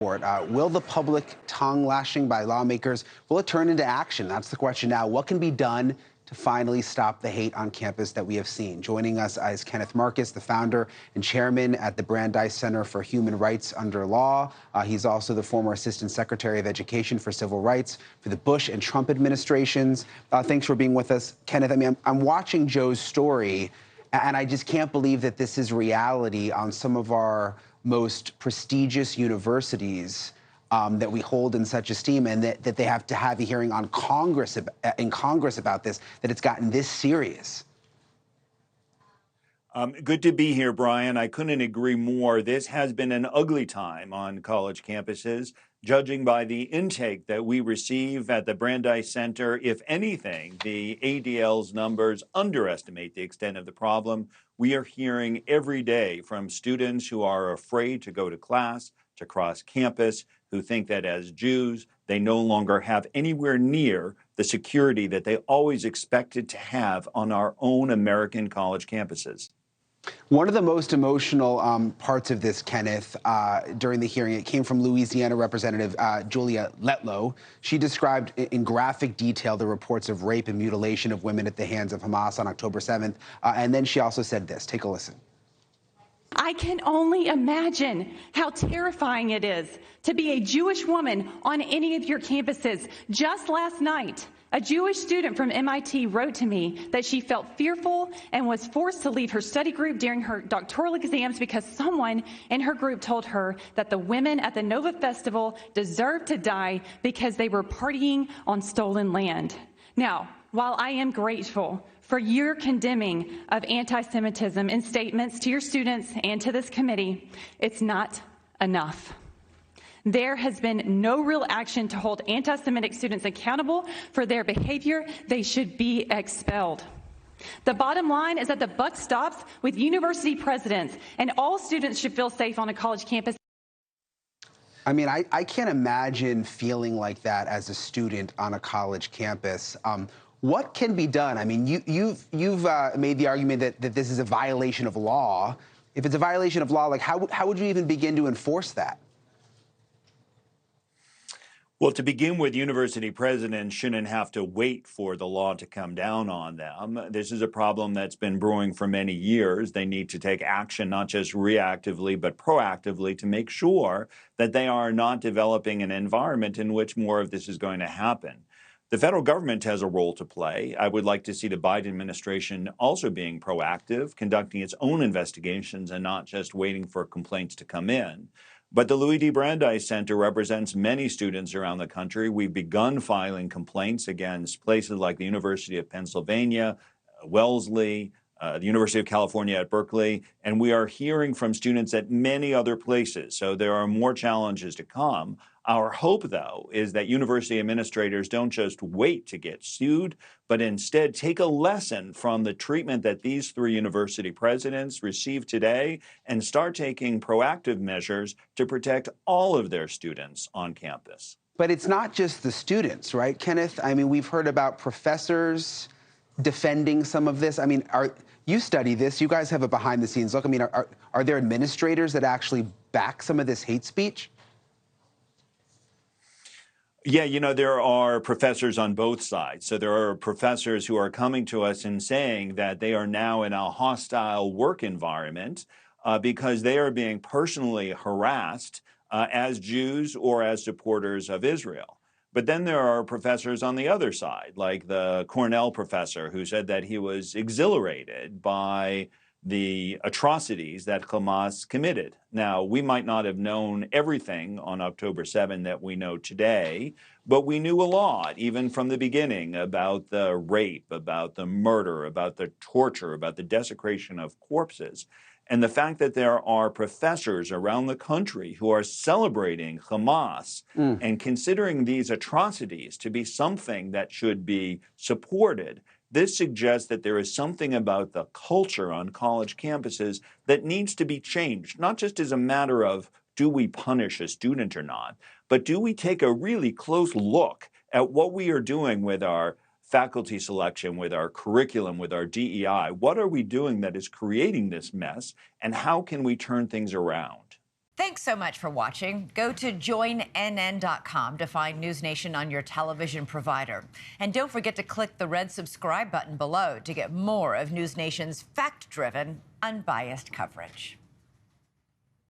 Will the public tongue lashing by lawmakers, will it turn into action? That's the question now. What can be done to finally stop the hate on campus that we have seen? Joining us is Kenneth Marcus, the founder and chairman at the Brandeis Center for Human Rights Under Law. He's also the former Assistant Secretary of Education for Civil Rights for the Bush and Trump administrations. Thanks for being with us, Kenneth. I mean, I'm watching Joe's story, and I just can't believe that this is reality on some of our most prestigious universities that we hold in such esteem, and that they have to have a hearing on in Congress about this, that it's gotten this serious. Good to be here, Brian. I couldn't agree more. This has been an ugly time on college campuses. Judging by the intake that we receive at the Brandeis Center, if anything, the ADL's numbers underestimate the extent of the problem. We are hearing every day from students who are afraid to go to class, to cross campus, who think that as Jews, they no longer have anywhere near the security that they always expected to have on our own American college campuses. One of the most emotional parts of this, Kenneth, during the hearing, it came from Louisiana Representative Julia Letlow. She described in graphic detail the reports of rape and mutilation of women at the hands of Hamas on October 7th. And then she also said this. Take a listen. I can only imagine how terrifying it is to be a Jewish woman on any of your campuses. Just last night, a Jewish student from MIT wrote to me that she felt fearful and was forced to leave her study group during her doctoral exams because someone in her group told her that the women at the Nova Festival deserved to die because they were partying on stolen land. Now, while I am grateful for your condemning of anti-Semitism in statements to your students and to this committee, it's not enough. There has been no real action to hold anti-Semitic students accountable for their behavior. They should be expelled. The bottom line is that the buck stops with university presidents, and all students should feel safe on a college campus. I mean, I can't imagine feeling like that as a student on a college campus. What can be done? I mean, you've made the argument that this is a violation of law. If it's a violation of law, like how would you even begin to enforce that? Well, to begin with, university presidents shouldn't have to wait for the law to come down on them. This is a problem that's been brewing for many years. They need to take action, not just reactively, but proactively, to make sure that they are not developing an environment in which more of this is going to happen. The federal government has a role to play. I would like to see the Biden administration also being proactive, conducting its own investigations and not just waiting for complaints to come in. But the Louis D. Brandeis Center represents many students around the country. We've begun filing complaints against places like the University of Pennsylvania, Wellesley, the University of California at Berkeley, and we are hearing from students at many other places. So there are more challenges to come. Our hope, though, is that university administrators don't just wait to get sued, but instead take a lesson from the treatment that these three university presidents received today and start taking proactive measures to protect all of their students on campus. But it's not just the students, right, Kenneth? I mean, we've heard about professors defending some of this. I mean, you study this. You guys have a behind-the-scenes look. I mean, are there administrators that actually back some of this hate speech? Yeah, you know, there are professors on both sides. So there are professors who are coming to us and saying that they are now in a hostile work environment because they are being personally harassed as Jews or as supporters of Israel. But then there are professors on the other side, like the Cornell professor who said that he was exhilarated by the atrocities that Hamas committed. Now, we might not have known everything on October 7 that we know today, but we knew a lot, even from the beginning, about the rape, about the murder, about the torture, about the desecration of corpses. And the fact that there are professors around the country who are celebrating Hamas and considering these atrocities to be something that should be supported, this suggests that there is something about the culture on college campuses that needs to be changed, not just as a matter of do we punish a student or not, but do we take a really close look at what we are doing with our faculty selection, with our curriculum, with our DEI. What are we doing that is creating this mess, and how can we turn things around? Thanks so much for watching. Go to joinnn.com to find NewsNation on your television provider. And don't forget to click the red subscribe button below to get more of NewsNation's fact-driven, unbiased coverage.